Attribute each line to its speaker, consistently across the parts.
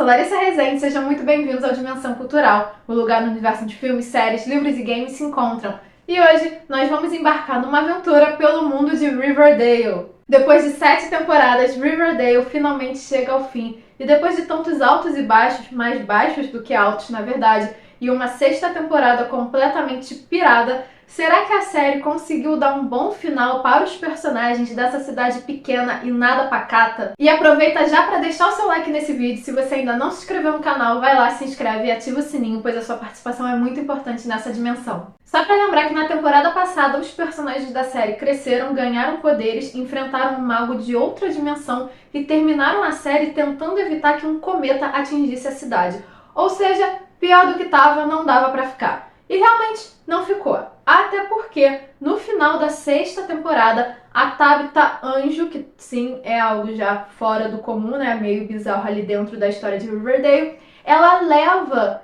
Speaker 1: Larissa Rezende e sejam muito bem-vindos ao Dimensão Cultural, o lugar no universo de filmes, séries, livros e games se encontram. E hoje nós vamos embarcar numa aventura pelo mundo de Riverdale. Depois de 7 temporadas, Riverdale finalmente chega ao fim. E depois de tantos altos e baixos, mais baixos do que altos na verdade, e uma 6ª temporada completamente pirada, será que a série conseguiu dar um bom final para os personagens dessa cidade pequena e nada pacata? E aproveita já para deixar o seu like nesse vídeo. Se você ainda não se inscreveu no canal, vai lá, se inscreve e ativa o sininho, pois a sua participação é muito importante nessa dimensão. Só para lembrar que na temporada passada os personagens da série cresceram, ganharam poderes, enfrentaram um mago de outra dimensão e terminaram a série tentando evitar que um cometa atingisse a cidade. Ou seja, pior do que estava, não dava para ficar. E realmente não ficou. Até porque, no final da 6ª temporada, a Tabitha Anjo, que sim, é algo já fora do comum, né, meio bizarro ali dentro da história de Riverdale, ela leva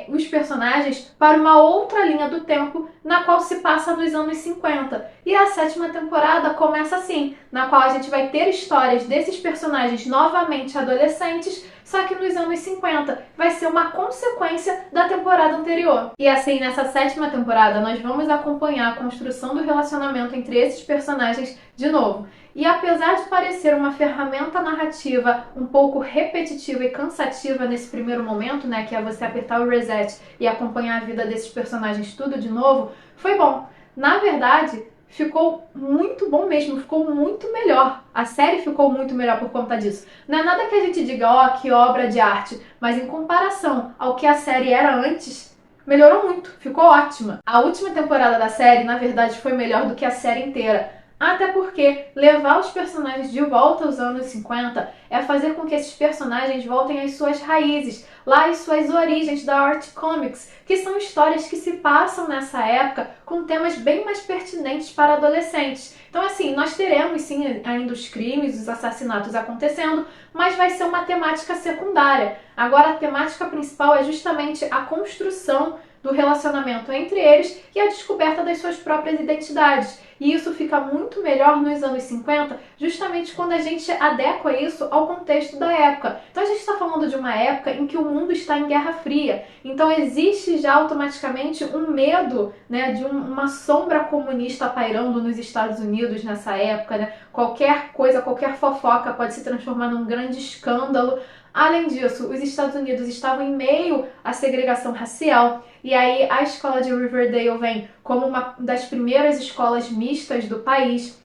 Speaker 1: os personagens para uma outra linha do tempo, na qual se passa nos anos 50. E a 7ª temporada começa assim, na qual a gente vai ter histórias desses personagens novamente adolescentes, só que nos anos 50. Vai ser uma consequência da temporada anterior. E assim, nessa 7ª temporada, nós vamos acompanhar a construção do relacionamento entre esses personagens de novo. E apesar de parecer uma ferramenta narrativa um pouco repetitiva e cansativa nesse primeiro momento, né, que é você apertar o reset e acompanhar a vida desses personagens tudo de novo, foi bom. Na verdade, ficou muito bom mesmo, ficou muito melhor. A série ficou muito melhor por conta disso. Não é nada que a gente diga, ó, que obra de arte, mas em comparação ao que a série era antes, melhorou muito, ficou ótima. A última temporada da série, na verdade, foi melhor do que a série inteira. Até porque levar os personagens de volta aos anos 50 é fazer com que esses personagens voltem às suas raízes, lá às suas origens da Art Comics, que são histórias que se passam nessa época com temas bem mais pertinentes para adolescentes. Então assim, nós teremos sim ainda os crimes, os assassinatos acontecendo, mas vai ser uma temática secundária. Agora a temática principal é justamente a construção do relacionamento entre eles e a descoberta das suas próprias identidades. E isso fica muito melhor nos anos 50, justamente quando a gente adequa isso ao contexto da época. Então a gente está falando de uma época em que o mundo está em Guerra Fria. Então existe já automaticamente um medo, né, de uma sombra comunista pairando nos Estados Unidos nessa época, né? Qualquer coisa, qualquer fofoca pode se transformar num grande escândalo. Além disso, os Estados Unidos estavam em meio à segregação racial, e aí a escola de Riverdale vem como uma das primeiras escolas mistas do país.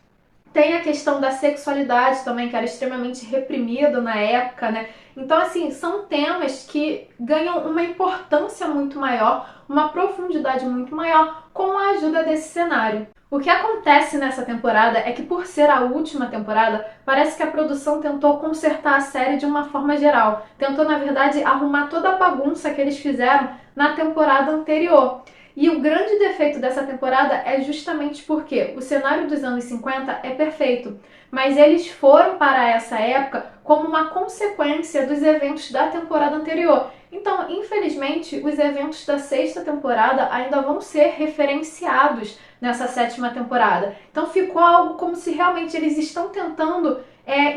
Speaker 1: Tem a questão da sexualidade também, que era extremamente reprimido na época, né? Então, assim, são temas que ganham uma importância muito maior, uma profundidade muito maior com a ajuda desse cenário. O que acontece nessa temporada é que, por ser a última temporada, parece que a produção tentou consertar a série de uma forma geral. Tentou, na verdade, arrumar toda a bagunça que eles fizeram na temporada anterior. E o grande defeito dessa temporada é justamente porque o cenário dos anos 50 é perfeito, mas eles foram para essa época como uma consequência dos eventos da temporada anterior. Então, infelizmente, os eventos da 6ª temporada ainda vão ser referenciados nessa 7ª temporada. Então ficou algo como se realmente eles estão tentando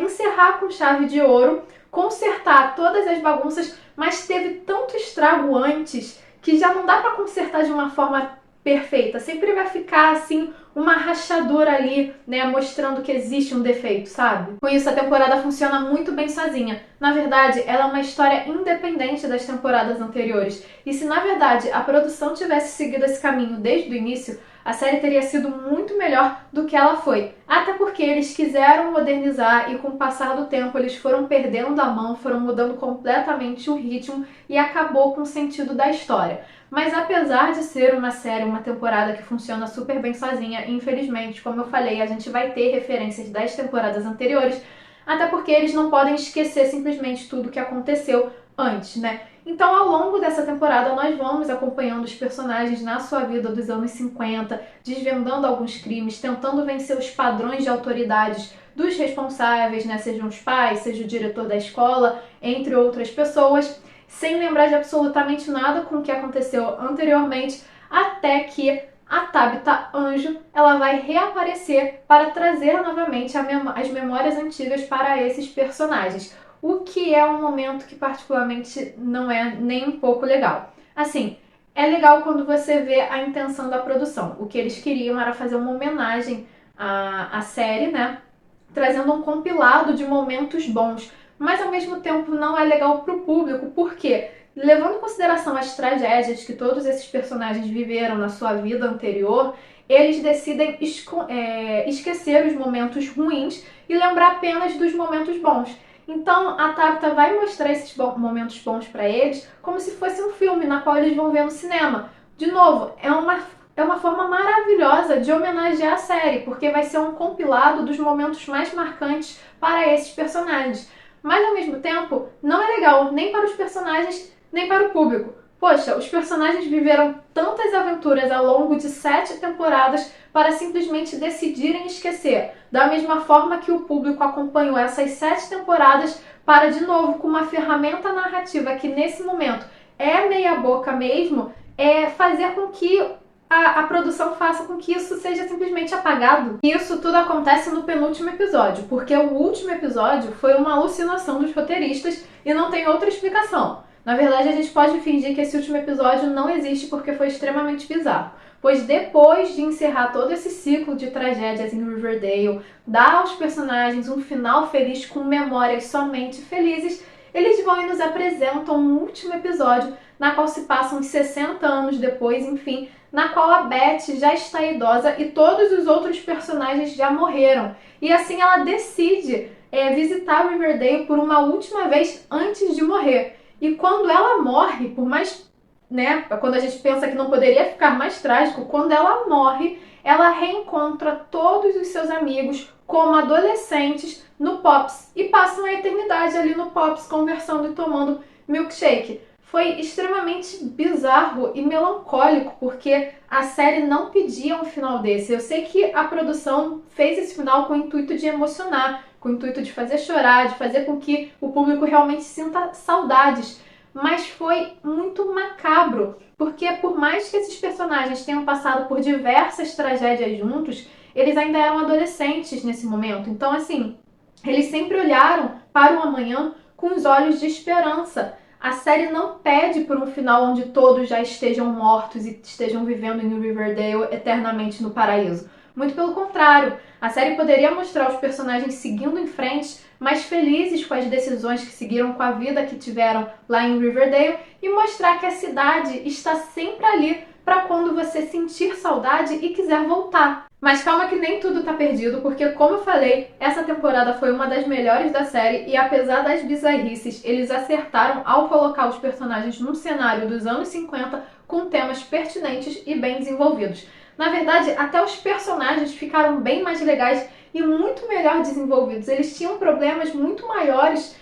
Speaker 1: encerrar com chave de ouro, consertar todas as bagunças, mas teve tanto estrago antes que já não dá para consertar de uma forma perfeita. Sempre vai ficar assim uma rachadura ali, né, mostrando que existe um defeito, sabe? Com isso a temporada funciona muito bem sozinha. Na verdade, ela é uma história independente das temporadas anteriores. E se na verdade a produção tivesse seguido esse caminho desde o início, a série teria sido muito melhor do que ela foi. Até porque eles quiseram modernizar e com o passar do tempo eles foram perdendo a mão, foram mudando completamente o ritmo e acabou com o sentido da história. Mas apesar de ser uma série, uma temporada que funciona super bem sozinha, infelizmente, como eu falei, a gente vai ter referências das temporadas anteriores, até porque eles não podem esquecer simplesmente tudo que aconteceu antes, né? Então, ao longo dessa temporada, nós vamos acompanhando os personagens na sua vida dos anos 50, desvendando alguns crimes, tentando vencer os padrões de autoridades dos responsáveis, né? Sejam os pais, seja o diretor da escola, entre outras pessoas, sem lembrar de absolutamente nada com o que aconteceu anteriormente, até que a Tabitha Anjo ela vai reaparecer para trazer novamente as memórias antigas para esses personagens. o que é um momento que particularmente não é nem um pouco legal. Assim, é legal quando você vê a intenção da produção. O que eles queriam era fazer uma homenagem à série, né? Trazendo um compilado de momentos bons. Mas ao mesmo tempo não é legal para o público, porque levando em consideração as tragédias que todos esses personagens viveram na sua vida anterior, eles decidem esquecer os momentos ruins e lembrar apenas dos momentos bons. Então a Tabitha vai mostrar esses momentos bons para eles como se fosse um filme na qual eles vão ver no cinema. De novo, é uma forma maravilhosa de homenagear a série, porque vai ser um compilado dos momentos mais marcantes para esses personagens. Mas ao mesmo tempo, não é legal nem para os personagens, nem para o público. Poxa, os personagens viveram tantas aventuras ao longo de 7 temporadas para simplesmente decidirem esquecer. Da mesma forma que o público acompanhou essas 7 temporadas para, de novo, com uma ferramenta narrativa que nesse momento é meia boca mesmo, fazer com que a produção faça com que isso seja simplesmente apagado. E isso tudo acontece no penúltimo episódio, porque o último episódio foi uma alucinação dos roteiristas e não tem outra explicação. Na verdade, a gente pode fingir que esse último episódio não existe porque foi extremamente bizarro. Pois depois de encerrar todo esse ciclo de tragédias em Riverdale, dar aos personagens um final feliz com memórias somente felizes, eles vão e nos apresentam um último episódio na qual se passam 60 anos depois, enfim, na qual a Beth já está idosa e todos os outros personagens já morreram. E assim ela decide visitar Riverdale por uma última vez antes de morrer. E quando ela morre, por mais, né, quando a gente pensa que não poderia ficar mais trágico, quando ela morre, ela reencontra todos os seus amigos como adolescentes no Pops e passam a eternidade ali no Pops conversando e tomando milkshake. Foi extremamente bizarro e melancólico, porque a série não pedia um final desse. Eu sei que a produção fez esse final com o intuito de emocionar, com o intuito de fazer chorar, de fazer com que o público realmente sinta saudades. Mas foi muito macabro, porque por mais que esses personagens tenham passado por diversas tragédias juntos, eles ainda eram adolescentes nesse momento. Então, assim, eles sempre olharam para o amanhã com os olhos de esperança. A série não pede por um final onde todos já estejam mortos e estejam vivendo em Riverdale eternamente no paraíso. Muito pelo contrário, a série poderia mostrar os personagens seguindo em frente, mais felizes com as decisões que seguiram, com a vida que tiveram lá em Riverdale, e mostrar que a cidade está sempre ali para quando você sentir saudade e quiser voltar. Mas calma que nem tudo tá perdido, porque como eu falei, essa temporada foi uma das melhores da série e apesar das bizarrices, eles acertaram ao colocar os personagens num cenário dos anos 50 com temas pertinentes e bem desenvolvidos. Na verdade, até os personagens ficaram bem mais legais e muito melhor desenvolvidos. Eles tinham problemas muito maiores,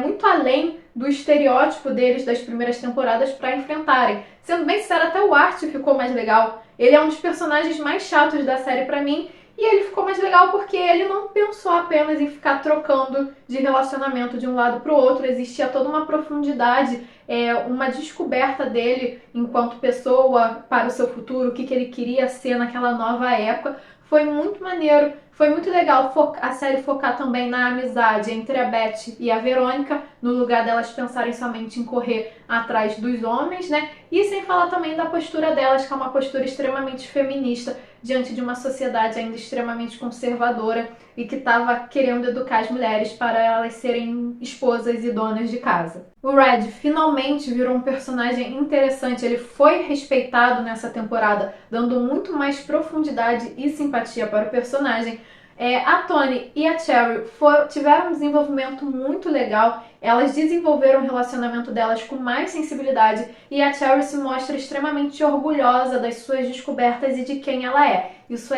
Speaker 1: muito além do estereótipo deles das primeiras temporadas para enfrentarem. Sendo bem sincero, até o Art ficou mais legal. Ele é um dos personagens mais chatos da série pra mim e ele ficou mais legal porque ele não pensou apenas em ficar trocando de relacionamento de um lado pro outro. Existia toda uma profundidade, uma descoberta dele enquanto pessoa para o seu futuro, o que ele queria ser naquela nova época. Foi muito maneiro, foi muito legal a série focar também na amizade entre a Beth e a Verônica, no lugar delas pensarem somente em correr atrás dos homens, né? E sem falar também da postura delas, que é uma postura extremamente feminista diante de uma sociedade ainda extremamente conservadora e que estava querendo educar as mulheres para elas serem esposas e donas de casa. O Red finalmente virou um personagem interessante, ele foi respeitado nessa temporada, dando muito mais profundidade e simpatia para o personagem. A Toni e a Cheryl tiveram um desenvolvimento muito legal, elas desenvolveram o relacionamento delas com mais sensibilidade e a Cheryl se mostra extremamente orgulhosa das suas descobertas e de quem ela é. Isso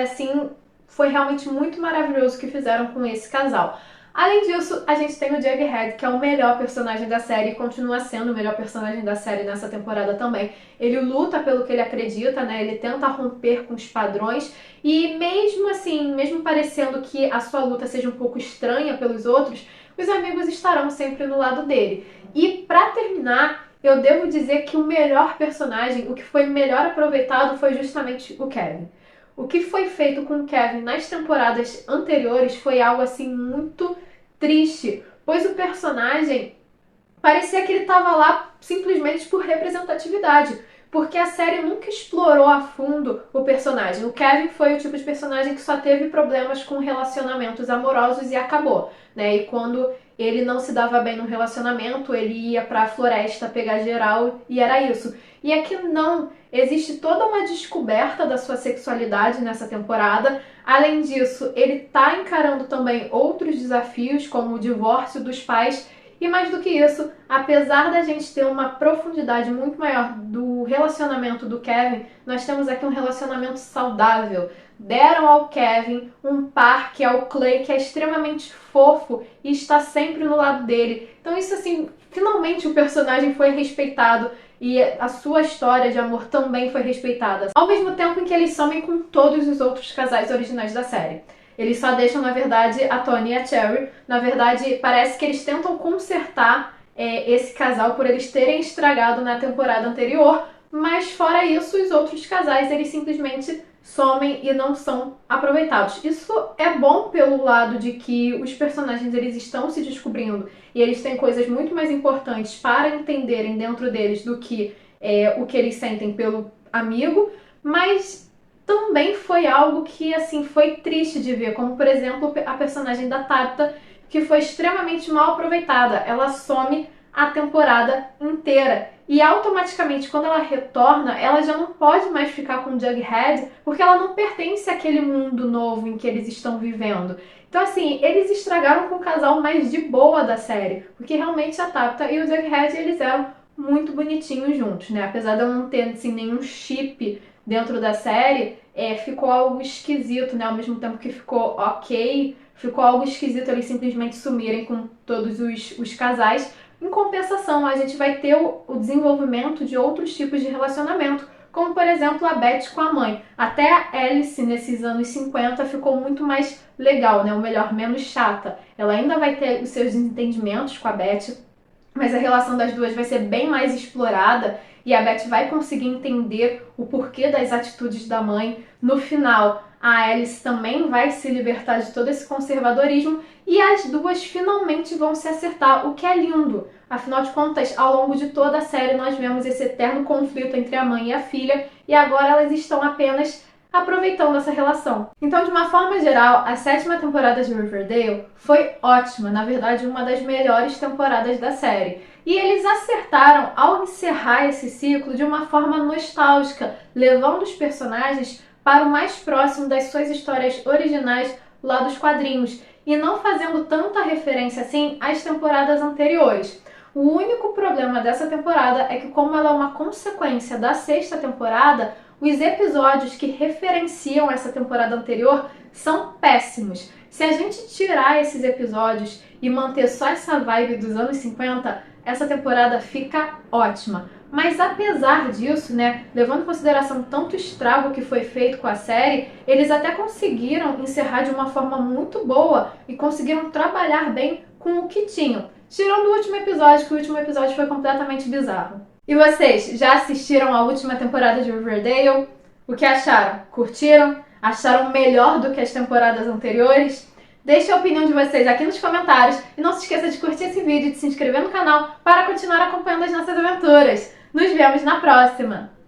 Speaker 1: foi realmente muito maravilhoso que fizeram com esse casal. Além disso, a gente tem o Jughead, que é o melhor personagem da série e continua sendo o melhor personagem da série nessa temporada também. Ele luta pelo que ele acredita, né? Ele tenta romper com os padrões e mesmo assim, mesmo parecendo que a sua luta seja um pouco estranha pelos outros, os amigos estarão sempre no lado dele. E pra terminar, eu devo dizer que o melhor personagem, o que foi melhor aproveitado foi justamente o Kevin. O que foi feito com o Kevin nas temporadas anteriores foi algo assim muito triste, pois o personagem parecia que ele estava lá simplesmente por representatividade, porque a série nunca explorou a fundo o personagem. O Kevin foi o tipo de personagem que só teve problemas com relacionamentos amorosos e acabou, né? E quando ele não se dava bem no relacionamento, ele ia pra floresta pegar geral e era isso. E aqui não, existe toda uma descoberta da sua sexualidade nessa temporada. Além disso, ele tá encarando também outros desafios, como o divórcio dos pais. E mais do que isso, apesar da gente ter uma profundidade muito maior do relacionamento do Kevin, nós temos aqui um relacionamento saudável. Deram ao Kevin um par que é o Clay, que é extremamente fofo e está sempre no lado dele. Então isso assim, finalmente o personagem foi respeitado e a sua história de amor também foi respeitada. Ao mesmo tempo em que eles somem com todos os outros casais originais da série. Eles só deixam, na verdade, a Tony e a Cherry. Na verdade, parece que eles tentam consertar esse casal por eles terem estragado na temporada anterior, mas fora isso, os outros casais, eles simplesmente somem e não são aproveitados. Isso é bom pelo lado de que os personagens eles estão se descobrindo e eles têm coisas muito mais importantes para entenderem dentro deles do que o que eles sentem pelo amigo, mas também foi algo que, assim, foi triste de ver, como, por exemplo, a personagem da Tabitha, que foi extremamente mal aproveitada. Ela some a temporada inteira. E automaticamente, quando ela retorna, ela já não pode mais ficar com o Jughead, porque ela não pertence àquele mundo novo em que eles estão vivendo. Então, assim, eles estragaram com o casal mais de boa da série, porque realmente a Tabitha e o Jughead, eles eram muito bonitinhos juntos, né? Apesar de eu não ter, assim, nenhum chip dentro da série, ficou algo esquisito, né? Ao mesmo tempo que ficou ok, ficou algo esquisito eles simplesmente sumirem com todos os casais. Em compensação, a gente vai ter o desenvolvimento de outros tipos de relacionamento, como, por exemplo, a Beth com a mãe. Até a Alice, nesses anos 50, ficou muito mais legal, né? Ou melhor, menos chata. Ela ainda vai ter os seus desentendimentos com a Beth, mas a relação das duas vai ser bem mais explorada e a Beth vai conseguir entender o porquê das atitudes da mãe. No final, a Alice também vai se libertar de todo esse conservadorismo e as duas finalmente vão se acertar, o que é lindo. Afinal de contas, ao longo de toda a série, nós vemos esse eterno conflito entre a mãe e a filha e agora elas estão apenas aproveitando essa relação. Então, de uma forma geral, a 7ª temporada de Riverdale foi ótima, na verdade, uma das melhores temporadas da série. E eles acertaram ao encerrar esse ciclo de uma forma nostálgica, levando os personagens para o mais próximo das suas histórias originais lá dos quadrinhos, e não fazendo tanta referência assim às temporadas anteriores. O único problema dessa temporada é que, como ela é uma consequência da 6ª temporada, os episódios que referenciam essa temporada anterior são péssimos. Se a gente tirar esses episódios e manter só essa vibe dos anos 50, essa temporada fica ótima. Mas apesar disso, né, levando em consideração tanto estrago que foi feito com a série, eles até conseguiram encerrar de uma forma muito boa e conseguiram trabalhar bem com o que tinham. Tirando o último episódio, que o último episódio foi completamente bizarro. E vocês, já assistiram a última temporada de Riverdale? O que acharam? Curtiram? Acharam melhor do que as temporadas anteriores? Deixe a opinião de vocês aqui nos comentários e não se esqueça de curtir esse vídeo e de se inscrever no canal para continuar acompanhando as nossas aventuras. Nos vemos na próxima!